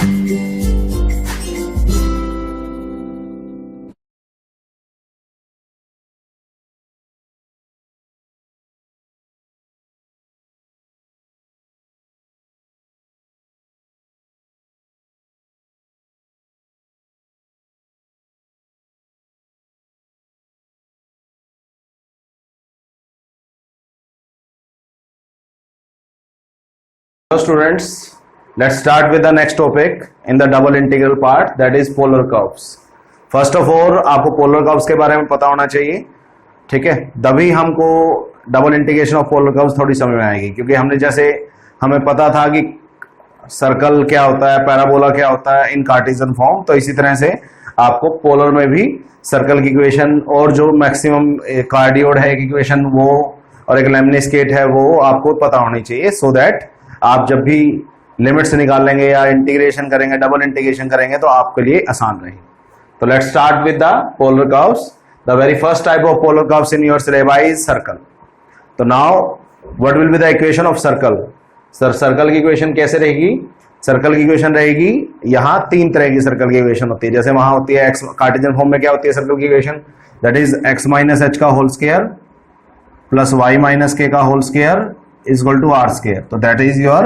Hello students, let's start with the next topic in the double integral part, that is polar curves. First of all आपको polar curves के बारे में पता होना चाहिए, ठीक है, तभी हमको double integration of polar curves थोड़ी समझ में आएगी, क्योंकि हमने जैसे हमें पता था कि सर्कल क्या होता है, पैराबोला क्या होता है इन कार्टेशियन फॉर्म, तो इसी तरह से आपको पोलर में भी सर्कल की इक्वेशन और जो मैक्सिमम कार्डियोड है एक इक्वेशन वो और एक लेमनिस्केट है वो आपको पता होनी चाहिए, सो दैट आप जब भी लिमिट्स निकाल लेंगे या इंटीग्रेशन करेंगे, डबल इंटीग्रेशन करेंगे तो आपके लिए आसान रहे. तो let's start with the polar curves. The very first type of polar curves in your syllabus is circle. तो now what will be the equation of circle? Sir circle की इक्वेशन कैसे रहेगी? सर्कल की इक्वेशन रहेगी, यहां तीन तरह की सर्कल की इक्वेशन होती है. जैसे वहां होती है एक्स, कार्टेशियन फॉर्म में क्या होती है सर्कल की equation? That is x minus h का whole square plus y minus k का whole square is equal to r square. तो that is your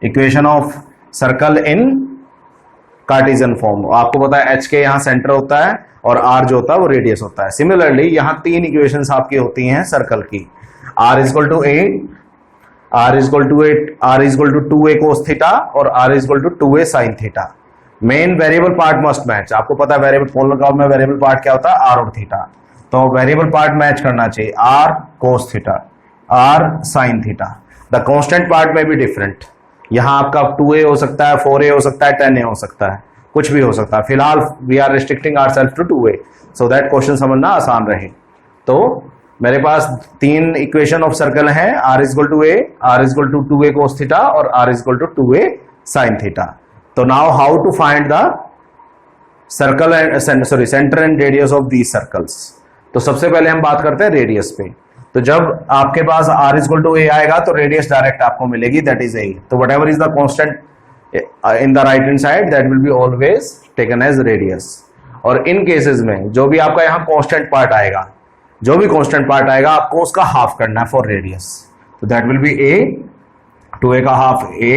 equation of circle in Cartesian form. आपको पता है h के यहाँ सेंटर होता है और r जो होता है वो रेडियस होता है. सिमिलरली यहाँ तीन इक्वेशंस आपकी होती हैं सर्कल की. r is equal to a, r is equal to 8, r is equal to 2a cos theta और r is equal to 2a sin theta. Main variable part must match. आपको पता है वेरिएबल पोलर कर्व में variable part क्या होता है? r और theta. तो वेरिएबल पार्ट मैच करना चाहिए. r cos theta, r sin theta. The constant part में भी डिफरेंट. यहां आपका 2a हो सकता है, 4a हो सकता है, 10a हो सकता है, कुछ भी हो सकता है. फिलहाल we are restricting ourself to 2a so that question समझना आसान रहे. तो मेरे पास तीन इक्वेशन ऑफ सर्कल है, r is equal to a, r is equal to 2a cos theta और r is equal to 2a sin theta. तो now how to find the circle and centre and radius of these circles. तो सबसे पहले हम बात करते हैं radius पे. तो जब आपके पास r इक्वल टू a आएगा तो रेडियस डायरेक्ट आपको मिलेगी, दैट इज a. तो whatever is the constant in the right hand side that will be always taken as radius. और इन केसेस में जो भी आपका यहाँ कांस्टेंट पार्ट आएगा, जो भी कांस्टेंट पार्ट आएगा आपको उसका हाफ करना है फॉर रेडियस. तो that will be a, 2a का हाफ a,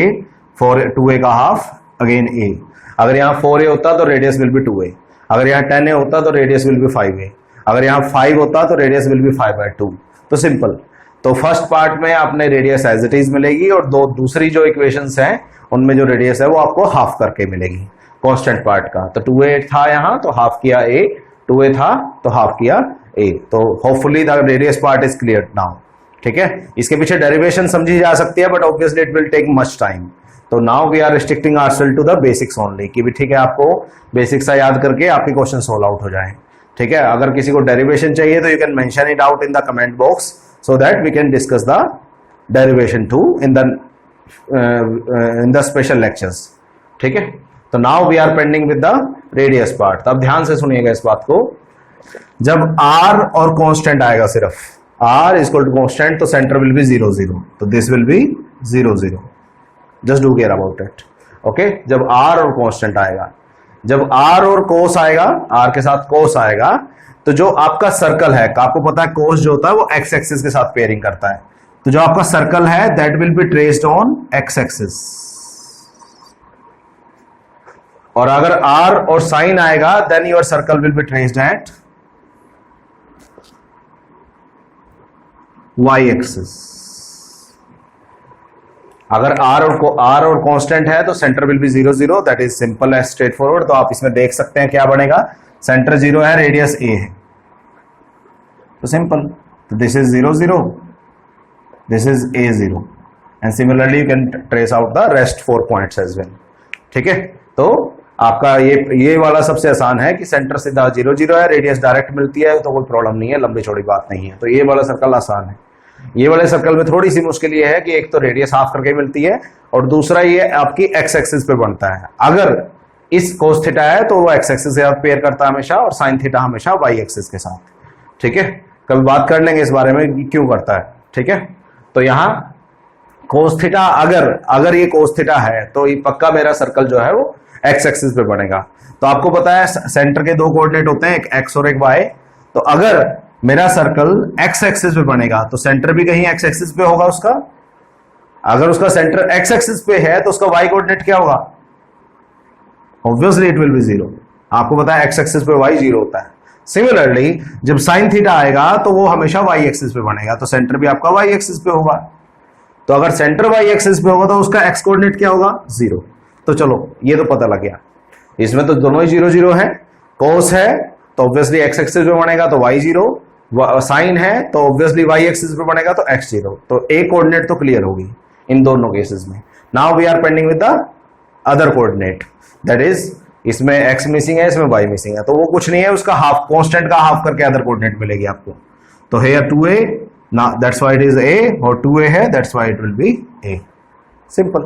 2a का हाफ अगेन a. अगर यहाँ 4a होता तो रेडियस विल बी 2a. अगर यहाँ 10a होता तो रेडियस विल बी 5a. अगर यहाँ 5 होता तो रेडियस विल बी 5/2. तो सिंपल. तो फर्स्ट पार्ट में आपने रेडियस एज इट इज मिलेगी और दूसरी जो इक्वेशंस हैं उनमें जो रेडियस है वो आपको हाफ करके मिलेगी कांस्टेंट पार्ट का. तो 2a था यहाँ तो हाफ किया a, 2a था तो हाफ किया a. तो hopefully the radius part is clear now. ठीक है, इसके पीछे डेरिवेशन समझी जा सकती है but obviously it will take much time. तो now we are restricting ourself to the basics only, कि भी ठीक है आपको बेसिक्स सा याद करके आपकी क्वेश्चन सोल्व आउट हो जाए. ठीक है, अगर किसी को डेरिवेशन चाहिए तो you can mention it out in the comment box so that we can discuss the derivation to in the special lectures. ठीक है, तो now we are pending with the radius part. अब ध्यान से सुनिएगा इस बात को. जब r और कांस्टेंट आएगा, सिर्फ r is equal to constant, तो सेंटर विल बी 0 0. तो this will be 0 0. Just do care about it. Okay, जब r और कांस्टेंट आएगा, जब r और कोस आएगा, r के साथ कोस आएगा, तो जो आपका सर्कल है, आपको पता है कोस जो होता है वो x एक्सिस के साथ पेयरिंग करता है. तो जो आपका सर्कल है that will be traced on x axis. और अगर r और साइन आएगा then your circle will be traced at y axis. अगर r और कांस्टेंट है तो center will be 0 0. That is simple and straightforward. तो आप इसमें देख सकते हैं क्या बनेगा. सेंटर 0 है, रेडियस a है, तो सिंपल. तो this is 0 0, this is a 0 and similarly you can trace out the rest 4 points as well. ठीक है, तो आपका ये वाला सबसे आसान है कि सेंटर सीधा 0 0 है, रेडियस डायरेक्ट मिलती है तो कोई प्रॉब्लम नहीं है, लंबी चौड़ी बात नहीं है. तो ये वाला सर्कल आसान है. ये वाले सर्कल में थोड़ी सी मुश्किल ये है कि एक तो रेडियस हाफ करके मिलती है और दूसरा ये आपकी एक्स एक्सिस पे बनता है. अगर इस कोस थीटा है तो वो एक्स एक्सिस से पेयर करता है हमेशा और साइन थीटा हमेशा वाई एक्सिस के साथ. ठीक है, कभी बात कर लेंगे इस बारे में क्यों करता है. ठीक है, तो यहाँ कोस थीटा अगर ये कोस थीटा है तो ये पक्का मेरा सर्कल जो है वो एक्स एक्सिस पे बनेगा। तो आपको पता है सेंटर के दो कोऑर्डिनेट होते हैं, एक एक्स और एक वाई। तो अगर मेरा सर्कल एक्स एक्सिस पे बनेगा तो सेंटर भी कहीं एक्स एक्सिस पे होगा उसका। अगर उसका सेंटर एक्स एक्सिस पे है तो उसका वाई कोऑर्डिनेट क्या होगा? Obviously it will B zero. आपको पता है एक्स एक्सिस पे वाई जीरो होता है। सिमिलरली जब साइन थीटा आएगा तो वो हमेशा वाई एक्सिस पे बनेगा, तो सेंटर भी आपका वाई एक्सिस पे होगा। तो अगर सेंटर वाई एक्सिस पे होगा तो उसका एक्स कोऑर्डिनेट क्या होगा? जीरो। तो चलो ये तो पता लग गया, इसमें तो दोनों ही जीरो जीरो है। कोस है तो ऑब्वियसली एक्स एक्सिस पे बनेगा तो वाई जीरो, साइन है तो ऑब्वियसली वाई एक्सिस पे बनेगा तो एक्स जीरो। तो ए कोऑर्डिनेट तो क्लियर होगी इन दोनों केसेस में। Now we are pending with the other coordinate, that is इसमें x मिसिंग है, इसमें y मिसिंग है, तो वो कुछ नहीं है, उसका हाफ, कांस्टेंट का हाफ करके अदर कोऑर्डिनेट मिलेगी आपको। तो here 2a, that's why it is a, और 2a है that's why it will be a। Simple.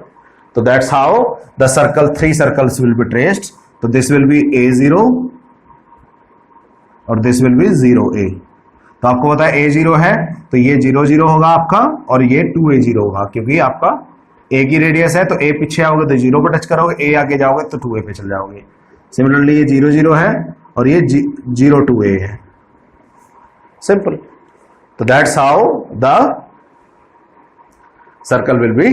तो that's how the circle, 3 circles will be traced. तो दिस विल बी a0 और दिस विल बी 0a। तो आपको पता है a0 है तो ये 0 0 होगा आपका, और ये 2a0 होगा, क्योंकि आपका ए की रेडियस है तो ए पीछे आओगे तो 0 पर टच करोगे, ए आगे जाओगे तो 2a पे चल जाओगे। सिमिलरली ये 0 0 है और ये 0 2a है। सिंपल। तो that's how the circle will be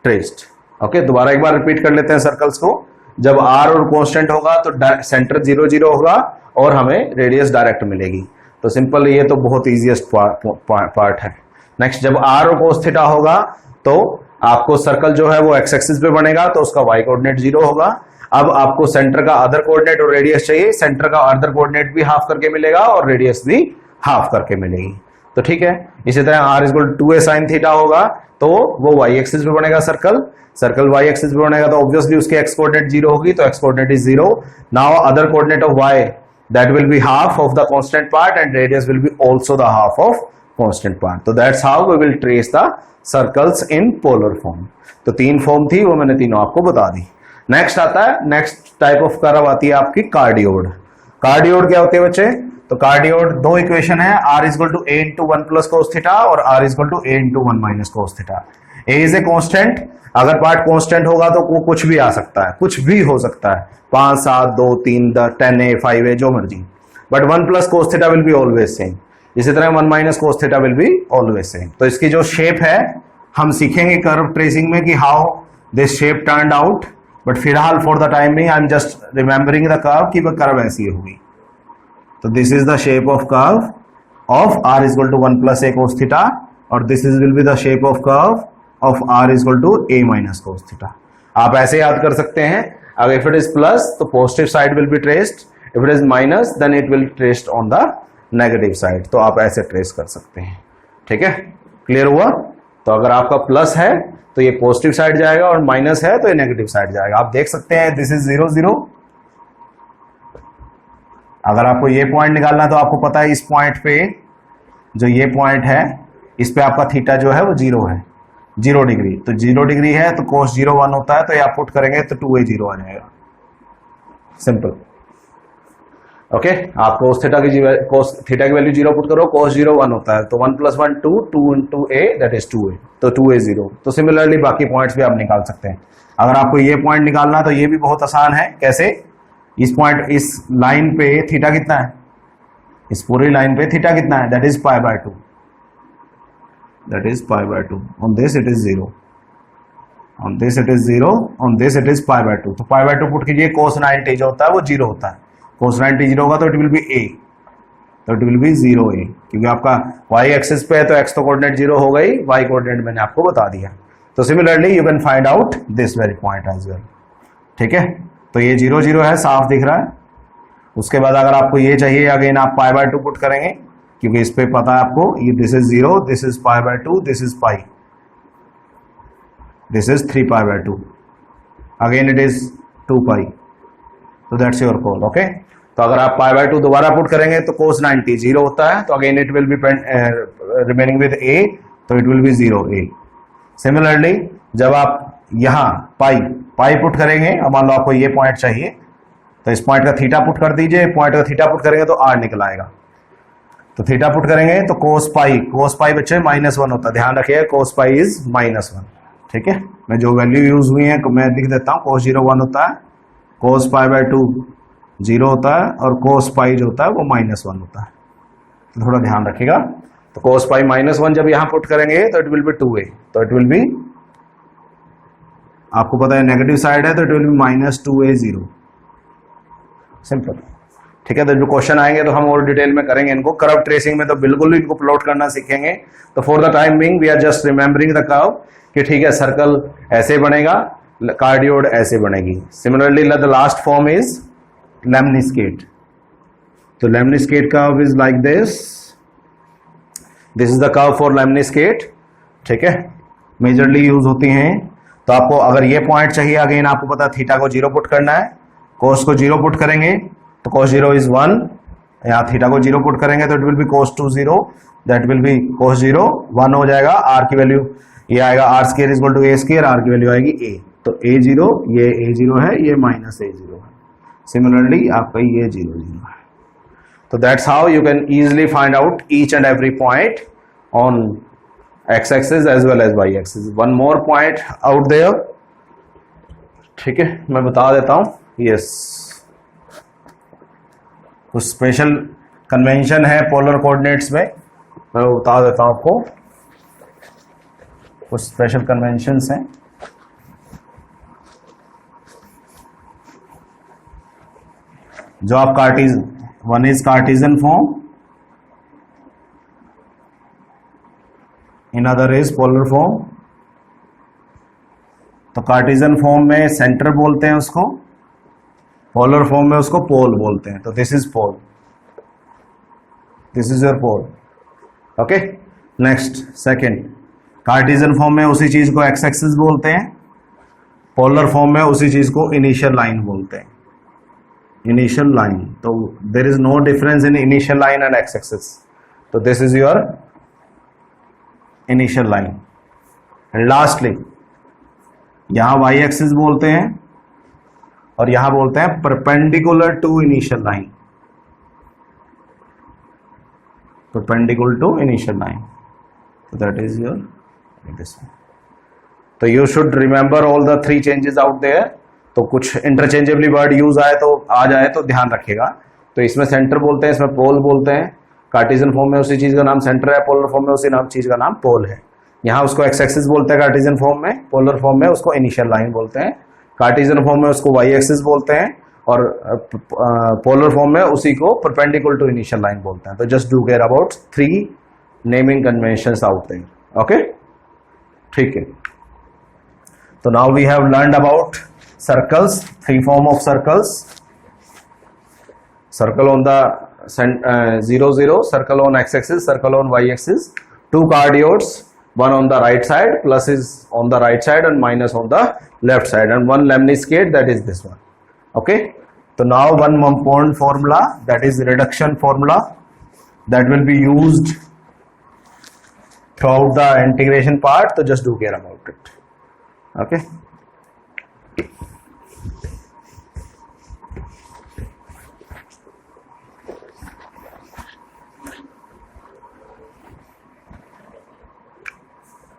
traced. Okay, दोबारा एक बार रिपीट कर लेते हैं सर्कल्स को। जब r और कांस्टेंट होगा तो सेंटर 0 0 होगा और हमें रेडियस डायरेक्ट मिलेगी। तो सिंपल, ये तो बहुत इजीएस्ट पार्ट है। नेक्स्ट, जब r और cos थीटा होगा तो आपको सर्कल जो है वो एक्स एक्सिस पे बनेगा तो उसका y कोऑर्डिनेट 0 होगा। अब आपको सेंटर का अदर कोऑर्डिनेट और रेडियस चाहिए, सेंटर का अदर कोऑर्डिनेट भी हाफ करके मिलेगा और रेडियस भी हाफ करके मिलेगी। तो ठीक है, इसी तरह r equal 2a sin theta होगा तो वो y एक्सिस पे बनेगा सर्कल y एक्सिस पे बनेगा तो ऑब्वियसली उसके x कोऑर्डिनेट 0 होगी, तो x coordinate is 0। Now other coordinate of y that will be half of the constant part and radius will be also the half of constant part. So that's how we will trace the circles in polar form. तो 3 form थी, वो मैंने तीनों आपको बता दी। Next आता है, next type of curve आती है आपकी कार्डियोड। कार्डियोड क्या होते हैं बच्चे? तो कार्डियोड दो इक्वेशन है, r equal to a into 1 plus cos theta और r equal to a into 1 minus cos theta. a is a constant, अगर पार्ट कांस्टेंट होगा तो वो कुछ भी आ सकता है, कुछ भी हो सकता है, 5 7 2 3 10a 5a जो मर्जी, but 1 plus cos theta will be always same. इसी तरह 1 minus cos theta will be always same. तो इसकी जो शेप है हम सीखेंगे कर्व ट्रेसिंग में कि how this shape turned out, but फिलहाल for the time being I am just remembering the curve कि वह कर्व ऐसी होगी। तो this is the shape of curve of r equal to 1 plus a cos theta और this is will be the shape of curve of r equal to a minus cos theta. आप ऐसे याद कर सकते हैं, अगर इफ इट इज प्लस तो positive side will be traced, if it is minus then it will traced on the negative side. तो आप ऐसे ट्रेस कर सकते हैं। ठीक है, क्लियर हुआ? तो अगर आपका प्लस है तो ये पॉजिटिव साइड जाएगा और माइनस है तो ये नेगेटिव साइड जाएगा। आप देख सकते हैं दिस इज 0 0। अगर आपको ये पॉइंट निकालना है तो आपको पता है इस पॉइंट पे, जो ये पॉइंट है इस पे आपका थीटा जो है वो 0 है, 0 डिग्री। तो 0 डिग्री है तो cos 0 1 होता है, तो ये आप पुट करेंगे तो 2a 0 आ जाएगा। सिंपल। ओके, आप cos थीटा की वैल्यू 0 पुट करो, cos 0 1 होता है, तो 1 plus 1 2, 2 into a that is 2a, तो 2a 0। तो सिमिलरली बाकी पॉइंट्स भी आप निकाल सकते हैं। अगर आपको ये पॉइंट निकालना तो ये भी बहुत आसान है। कैसे? इस पॉइंट, इस लाइन पे थीटा कितना है, इस पूरी लाइन पे थीटा कितना है, that is π/2, that is π/2। On this it is 0, on this it is 0, on this it is π/2। तो π/2 पुट कीजिए, cos 90 जो होता है वो 0 होता है, cos 90 0 होगा तो इट विल बी a, तो इट विल बी 0a, क्योंकि आपका y एक्सिस पे है तो x तो कोऑर्डिनेट 0 हो गई, y कोऑर्डिनेट मैंने आपको बता दिया। तो similarly you can find out this very point as well. ठीक है, तो ये 0 0 है, साफ दिख रहा है। उसके बाद अगर आपको ये चाहिए, अगेन आप π/2 पुट करेंगे, क्योंकि इस पे पता है आपको ये this is 0, this is π/2, this is π, this is 3π/2, again it is 2π। तो दैट्स योर कॉल। ओके, तो अगर आप π/2 दोबारा पुट करेंगे तो cos 90 0 होता है, तो again it will be remaining with a, तो it will B 0a। Similarly जब आप यहाँ पाई पुट करेंगे, अब मान लो आपको ये पॉइंट चाहिए तो इस पॉइंट का थीटा पुट कर दीजिए, पॉइंट का थीटा पुट करेंगे तो r निकल आएगा। तो थीटा पुट करेंगे तो cos पाई बच्चे -1 होता है, ध्यान रखिए cos पाई इज -1। ठीक है, मैं जो वैल्यू यूज हुई है मैं लिख देता हूँ। cos 0 1 होता है, cos पाई बाय 2 0 होता है, और cos पाई जो होता है वो -1 होता है। तो थोड़ा ध्यान रखिएगा। तो cos पाई -1 जब यहां पुट करेंगे तो इट विल बी 2a, तो इट विल बी, आपको पता है नेगेटिव साइड है तो it will B -2a 0, simple. ठीक है, तो जो क्वेश्चन आएंगे तो हम और डिटेल में करेंगे इनको। कर्व ट्रेसिंग में तो बिल्कुल इनको प्लॉट करना सीखेंगे। तो for the time being we are just remembering the curve कि ठीक है, सर्कल ऐसे बनेगा, कार्डियोड ऐसे बनेगी। Similarly the last form is lemniscate. तो lemniscate curve is like this is the curve for lemniscate. ठीक है, मेजरली यूज होती हैं। तो आपको अगर ये पॉइंट चाहिए, अगेन आपको पता है थीटा को 0 पुट करना है, कोस को 0 पुट करेंगे तो cos 0 इज 1, यहाँ थीटा को 0 पुट करेंगे तो it will B cos 2 0, that will B cos 0 1 हो जाएगा। r की वैल्यू ये आएगा r square is equal to a square, r की वैल्यू आएगी a, तो a 0, ये a 0 है, ये -a 0 है। सिमिलरली आपका ये 0 0 है। तो that's how you can easily find out each and every point on x axis as well as y axis. One more point out there, ठीक है, मैं बता देता हूं। यस, कुछ स्पेशल कन्वेंशन है पोलर कोऑर्डिनेट्स में, मैं वो बता देता हूं आपको। कुछ स्पेशल कन्वेंशंस हैं। जो आप one is Cartesian form, in other is polar form. तो कार्टेशियन फॉर्म में सेंटर बोलते हैं उसको, पोलर फॉर्म में उसको पोल बोलते हैं। तो this is pole, this is your pole. Okay, next second, Cartesian form में उसी चीज को एक्स एक्सिस बोलते हैं, पोलर फॉर्म में उसी चीज को इनिशियल लाइन बोलते हैं, इनिशियल लाइन। तो there is no difference in initial line and x axis. तो this is your initial line. And lastly यहां वाई एक्सिस बोलते हैं और यहां बोलते हैं perpendicular to initial line, perpendicular to initial line. So that is your this one. तो you should remember all the three changes out there. तो कुछ इंटरचेंजेबली वर्ड यूज आए तो आ जाए तो ध्यान रखिएगा। तो इसमें सेंटर बोलते हैं, इसमें पोल बोलते हैं। कार्टेशियन फॉर्म में उसी चीज का नाम सेंटर है, पोलर फॉर्म में उसी नाम चीज का नाम पोल है। यहाँ उसको एक्स एक्सिस बोलते हैं कार्टेशियन फॉर्म में, पोलर फॉर्म में उसको इनिशियल लाइन बोलते हैं, कार्टेशियन फॉर्म में उसको वाई एक्सिस बोलते हैं, और पोलर फॉर्म में उसी को परपेंडिकुलर टू इनिशियल लाइन बोलते हैं। तो just do care about 3 naming conventions out there. Okay, ठीक है। तो now we have learned about circles, 3 form of circles. Circle on the 0 0, circle on x axis, circle on y axis, 2 cardioids, one on the right side, plus is on the right side and minus on the left side, and one lemniscate, that is this one. Okay, so now one important formula, that is reduction formula, that will be used throughout the integration part. So just do care about it. Okay,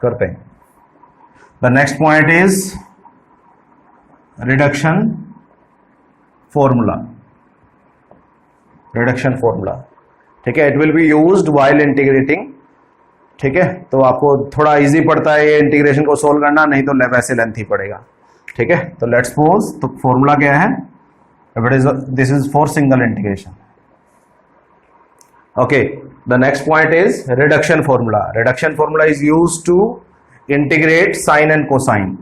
करते हैं। The next point is reduction formula. Reduction formula, ठीक है, it will be used while integrating. ठीक है, तो आपको थोड़ा easy पड़ता है ये इंटीग्रेशन को सोल्व करना, नहीं तो वैसे लेंथी पड़ेगा। ठीक है, तो लेट्स सपोज, तो फॉर्मूला क्या है, this is for single integration. Okay, the next point is reduction formula. Reduction formula is used to integrate sine and cosine.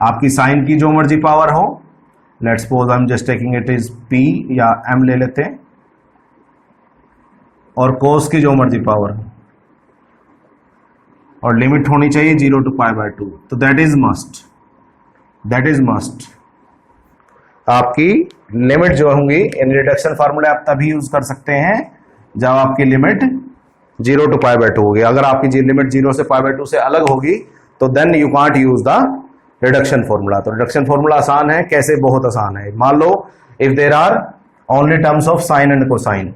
आपकी साइन की जो मर्जी पावर हो, let's suppose I am just taking it is p या m ले लेते हैं, और कोस की जो मर्जी पावर हो, और लिमिट होनी चाहिए 0 to π/2। तो that is must, that is must. आपकी लिमिट जो होंगी इन रिडक्शन फार्मूले आप तभी यूज कर सकते हैं जब आपकी लिमिट 0 to π/2 होगी। अगर आपकी लिमिट 0 से π/2 से अलग होगी तो then you can't use the reduction formula. तो रिडक्शन फॉर्मूला आसान है, कैसे, बहुत आसान है। मान लो if there are only terms of sine and cosine,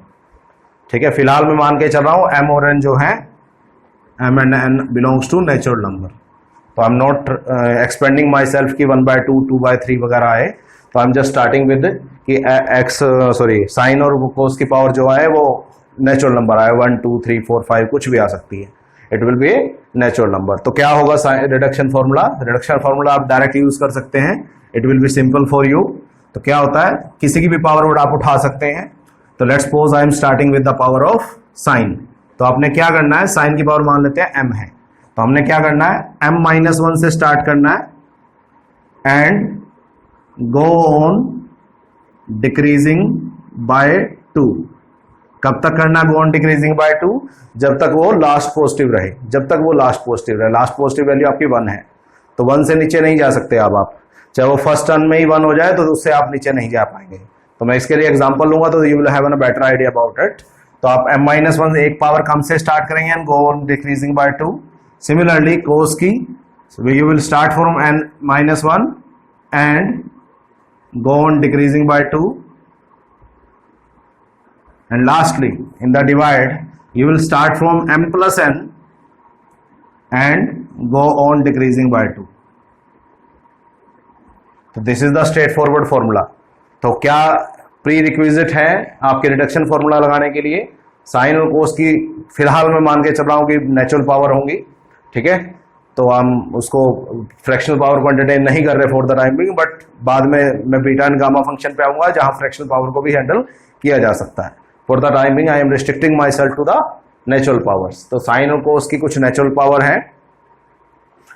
ठीक है, फिलहाल मैं मान के चल रहा हूं m और n जो है, m and n belongs to natural number. तो I am not expanding myself की 1/2 2/3 वगैरह आए, तो I am just starting with कि एक्स साइन और कोस की पावर जो आए वो नेचुरल नंबर आए, 1 2 3 4 5 कुछ भी आ सकती है, it will B a natural number. तो क्या होगा रिडक्शन फॉर्मूला? रिडक्शन फॉर्मूला आप डायरेक्ट यूज कर सकते हैं, it will B simple for you. तो क्या होता है, किसी की भी पावर आप उठा सकते हैं। तो let's suppose I am starting with the power of sine, तो आपने क्या करना है, साइन की पावर मान लेते हैं m है, तो हमने क्या करना है, m-1 से स्टार्ट करना है and go on decreasing by 2। कब तक करना है गो ऑन डिक्रीजिंग बाय 2? जब तक वो लास्ट पॉजिटिव रहे, जब तक वो लास्ट पॉजिटिव रहे। लास्ट पॉजिटिव वैल्यू आपकी 1 है, तो 1 से नीचे नहीं जा सकते अब आप, चाहे वो फर्स्ट टर्न में ही 1 हो जाए तो उससे आप नीचे नहीं जा पाएंगे। तो मैं इसके लिए एग्जांपल लूंगा तो you will have a better idea about it. तो आप m-1 एक पावर कम से स्टार्ट करेंगे and go on decreasing by 2। Similarly cos की you will start from n-1 and go on decreasing by 2, and lastly in the divide you will start from m plus n and go on decreasing by 2. तो this is the straightforward formula। तो क्या pre requisite है आपके reduction formula लगाने के लिए? Sign और cos की फिलहाल मैं मान के चल रहा हूं कि नेचुरल पावर होंगी, ठीक है, तो हम उसको फ्रैक्शनल पावर को एंटरटेन नहीं कर रहे for the time Bing, but बाद में मैं बीटा एंड गामा फंक्शन पे आऊंगा जहां फ्रैक्शनल पावर को भी हैंडल किया जा सकता है। For the time being I am restricting myself to the natural powers. तो साइन और कोस की कुछ नेचुरल पावर है,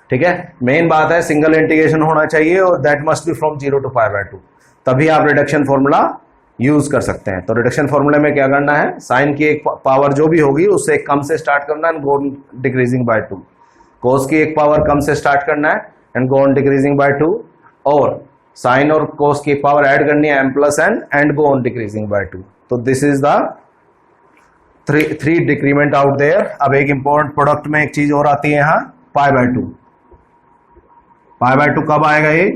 ठीक है। मेन बात है सिंगल इंटीग्रेशन होना चाहिए और that must be from 0 to π/2, तभी आप रिडक्शन फॉर्मूला यूज कर सकते हैं। तो रिडक्शन फॉर्मूले में क्या करना है, साइन की एक पावर जो भी होगी उससे एक कम से स्टार्ट करना है and go decreasing by 2। Cos की एक पावर कम से स्टार्ट करना है and go on decreasing by 2, और साइन और कोस की पावर ऐड करनी है m+n and go on decreasing by 2। तो this is the three decrement out there. अब एक इंपॉर्टेंट प्रोडक्ट में एक चीज और आती है यहां, π/2। π/2 कब आएगा? ये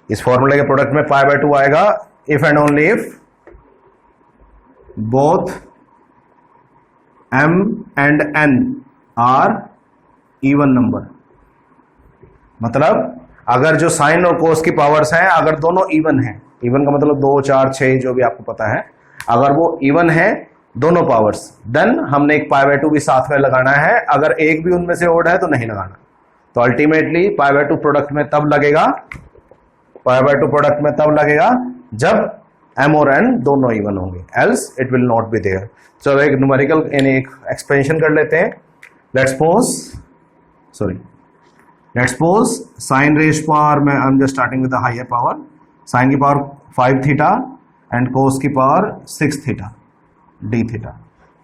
इस फॉर्मूले के प्रोडक्ट में π/2 आएगा if and only if both m and n are even number. मतलब अगर जो साइन और कोस की पावर्स हैं अगर दोनों इवन हैं, इवन का मतलब 2 4 6 जो भी आपको पता है, अगर वो इवन है दोनों पावर्स, देन हमने एक π/2 भी साथ में लगाना है। अगर एक भी उनमें से ओड है तो नहीं लगाना। तो अल्टीमेटली π/2 प्रोडक्ट में तब लगेगा, π/2 प्रोडक्ट में तब लगेगा जब m और n दोनों इवन होंगे, else it will not be there. चलो एक न्यूमेरिकल एक एक्सपेंशन कर लेते हैं। Let's suppose sine raise power में I am just starting with the higher power, sine की पावर 5 थीटा एंड कोस की पावर 6 थीटा d थीटा,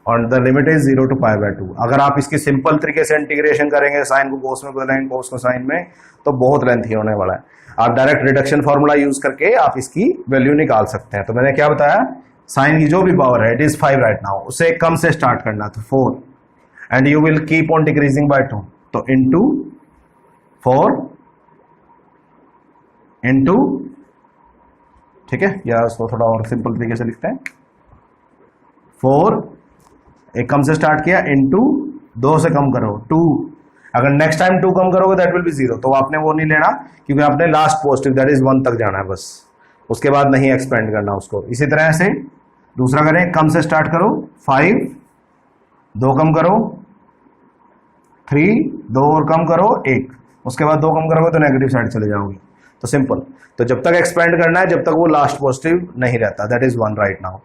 और द लिमिट इज 0 to π/2। अगर आप इसकी सिंपल तरीके से इंटीग्रेशन करेंगे, साइन को कोस में बदलेंगे, कोस को साइन में, तो बहुत लेंथी होने वाला है। आप डायरेक्ट रिडक्शन फॉर्मूला यूज करके आप इसकी वैल्यू निकाल सकते हैं। तो मैंने क्या बताया, साइन की जो भी पावर है इट इज 5 राइट नाउ, उसे कम से स्टार्ट करना, तो 4 and you will keep on decreasing by 2। तो इनटू 4 इनटू, ठीक है, या उसको थोड़ा और सिंपल तरीके से लिखते हैं, 4 एक कम से स्टार्ट किया इनटू 2 से कम करो 2। अगर नेक्स्ट टाइम 2 कम करोगे दैट विल बी 0, तो आपने वो नहीं लेना क्योंकि आपने लास्ट पॉजिटिव दैट इज 1 तक जाना है बस, उसके बाद नहीं एक्सपेंड करना उसको। इसी तरह से दूसरा करें, कम से स्टार्ट करो 5, 2 कम करो 3, 2 और कम करो 1, उसके बाद 2 कम करोगे तो नेगेटिव साइड चले जाओगे। तो सिंपल। तो जब तक एक्सपेंड करना है जब तक वो लास्ट पॉजिटिव नहीं रहता, दैट इज 1 राइट नाउ।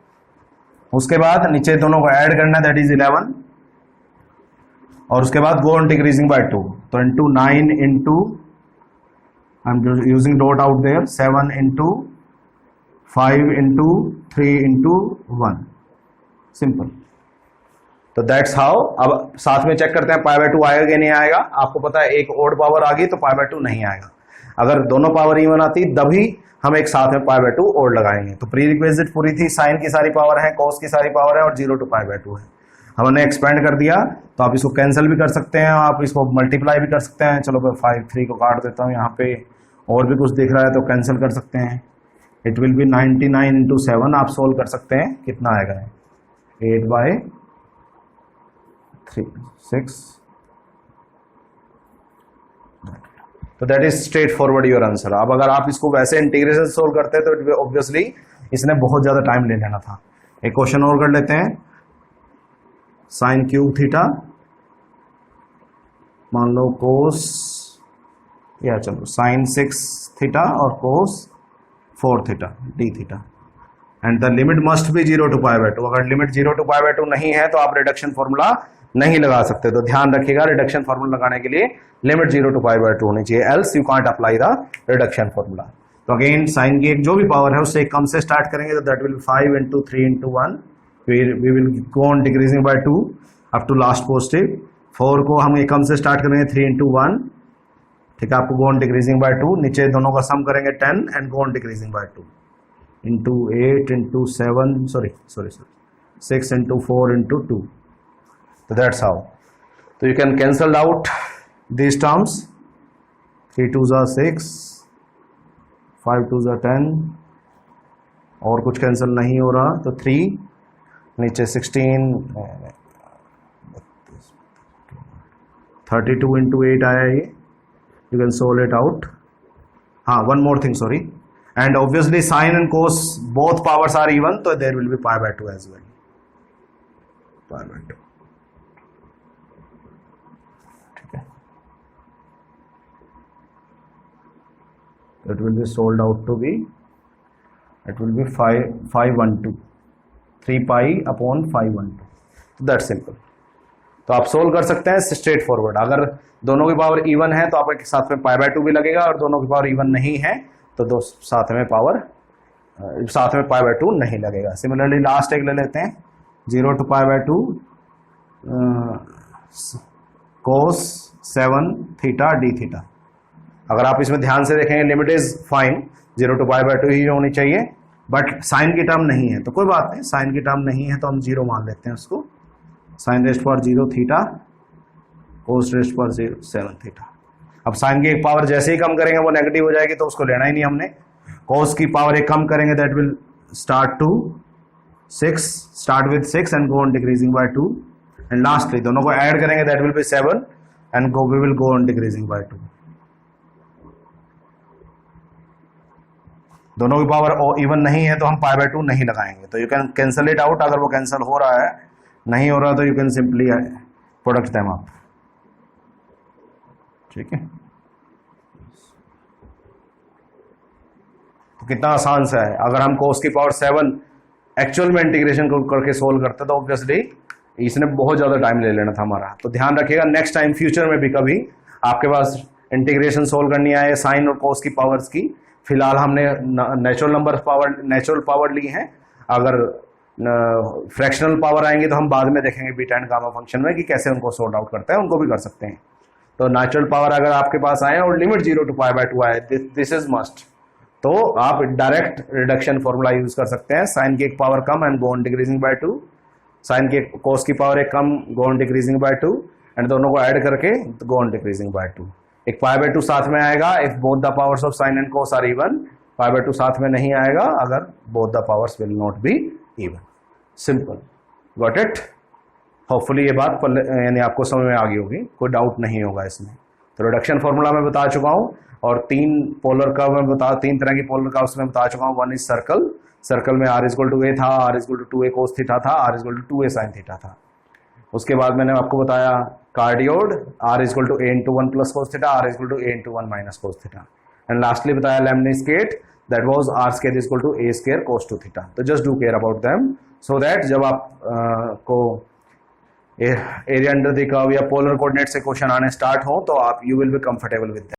उसके बाद नीचे दोनों को ऐड करना है, दैट इज 11, और उसके बाद गो ऑन डिक्रीजिंग बाय 2। तो into 9 into, I am using dot out there, 7 into 5 into 3 into 1, simple. तो दैट्स हाउ। अब साथ में चेक करते हैं π/2 आएगा कि नहीं आएगा। आपको पता है एक ओड पावर आ गई तो π/2 नहीं आएगा। अगर दोनों पावर इवन आती तभी हम एक साथ में π/2 ओड लगाएंगे। तो प्री रिक्विजिट पूरी थी, साइन की सारी पावर है, कोस की सारी पावर है और 0 to π/2 है। हमने एक्सपेंड कर दिया, तो आप इसको कैंसिल भी कर सकते हैं, आप इसको मल्टीप्लाई भी कर सकते हैं। चलो मैं 5 3 को काट देता हूँ, यहाँ पे और भी कुछ दिख रहा है तो कैंसिल कर सकते हैं। इट विल बी 99 इंटू 7 आप सोल्व कर सकते हैं, कितना आएगा 8/3 6 तो that is straight forward your answer. अब अगर आप इसको वैसे इंटीग्रेशन सोल्व करते हैं तो ऑब्वियसली इसने बहुत ज्यादा टाइम ले लेना था। एक क्वेश्चन और कर लेते हैं। साइन क्यूब थीटा, मान लो कोस, या चलो साइन 6 थीटा और कोस 4 theta D theta, and the limit must be 0 to π/2। अगर लिमिट 0 to π/2 नहीं है तो आप रिडक्शन फॉर्मूला नहीं लगा सकते। तो ध्यान रखिएगा, रिडक्शन फॉर्मूला लगाने के लिए लिमिट 0 to π/2 होनी चाहिए, else you can't apply the reduction formula. तो अगेन साइन की एक जो भी पावर है उससे कम से स्टार्ट करेंगे, तो that will be 5 × 3 × 1, we will go on decreasing by 2 up to last positive. 4 को हम एक कम से स्टार्ट करेंगे 3 × 1, ठीक है, आपको गो ऑन डिक्रीजिंग बाय 2, नीचे दोनों का सम करेंगे 10 and go on decreasing by 2 into 8 into 7 sorry 6 into 4 into 2। so that's how, so you can cancel out these terms, 3 2s are 6, 5 2s are 10, और कुछ कैंसिल नहीं हो रहा तो 3, नीचे 16, 32 into 8 आया ये, you can solve it out। हाँ, one more thing, sorry, and obviously sine and cos both powers are even, so there will be π/2 as well, π/2, ठीक है। It will be solved out to be, it will be 512, 3 pi upon 512, so that's simple। तो आप solve कर सकते हैं straight forward. अगर दोनों की पावर इवन है तो आपके साथ में π/2 भी लगेगा, और दोनों की पावर इवन नहीं है तो दो साथ में π/2 नहीं लगेगा। सिमिलरली लास्ट एक ले लेते हैं, 0 to π/2 cos 7 theta D theta. अगर आप इसमें ध्यान से देखेंगे लिमिट इज फाइन, 0 to π/2 ही होनी चाहिए, बट साइन की टर्म नहीं है तो कोई बात नहीं, साइन की टर्म नहीं है तो हम 0 मान लेते हैं उसको। साइन रेस्ट पर 0 थीटा, कोस रेस्ट पर 7 थीटा। अब साइन की एक पावर जैसे ही कम करेंगे वो नेगेटिव हो जाएगी, तो उसको लेना ही नहीं हमने। कोस की पावर एक कम करेंगे, that will start to 6, start with 6 and go on decreasing by 2, and lastly दोनों को ऐड करेंगे, that will be 7 and we will go on decreasing by 2। दोनों की पावर इवन नहीं है तो हम π/2 नहीं लगाएंगे, तो you can cancel it out. अगर वो कैंसिल हो रहा है, नहीं हो रहा तो you can simply product them up, ठीक है। तो कितना आसान सा है। अगर हम कोस की पावर 7 एक्चुअल में इंटीग्रेशन करके सोल्व करते तो ऑब्वियसली इसने बहुत ज्यादा टाइम ले लेना था हमारा। तो ध्यान रखिएगा, नेक्स्ट टाइम फ्यूचर में भी कभी आपके पास इंटीग्रेशन सोल्व करनी आए साइन और कोस की पावर्स की, फिलहाल हमने नेचुरल पावर ली है। अगर फ्रैक्शनल पावर आएंगे तो हम बाद में देखेंगे बीटा एंड गामा फंक्शन में कि कैसे उनको सॉर्ट आउट करते हैं, उनको भी कर सकते हैं। तो नेचुरल पावर अगर आपके पास आए और लिमिट 0 to π/2 आए, दिस इज मस्ट, तो आप डायरेक्ट रिडक्शन फॉर्मूला यूज कर सकते हैं। साइन की एक पावर कम and go on decreasing by 2, sine की कोस की पावर एक कम, go on decreasing by 2, and दोनों को ऐड करके गो ऑन डिक्रीजिंग बाय 2। एक π/2 साथ में आएगा if both the powers of sine and cos are even, π/2 साथ में नहीं आएगा अगर both the powers will not be even. Simple, got it. Hopefully ये बात यानी आपको समझ में आ गई होगी, कोई डाउट नहीं होगा इसमें। तो रिडक्शन फॉर्मूला मैं बता चुका हूं, और 3 पोलर कर्व में तीन तरह की पोलर कर्व्स में बता चुका हूं। वन इज सर्कल, सर्कल में r = a था, r = 2a cos थीटा था, r = 2a sin थीटा था। उसके बाद मैंने आपको बताया cardioid, r = a × 1 + cos theta, r = a × 1 - cos theta, and lastly बताया lemniscate, that was r² = a² cos 2 theta. तो just do care about them, so that जब आप को एरिया अंडर द कर्व या पोलर कोऑर्डिनेट से question आने start हो तो आप you will be comfortable with that.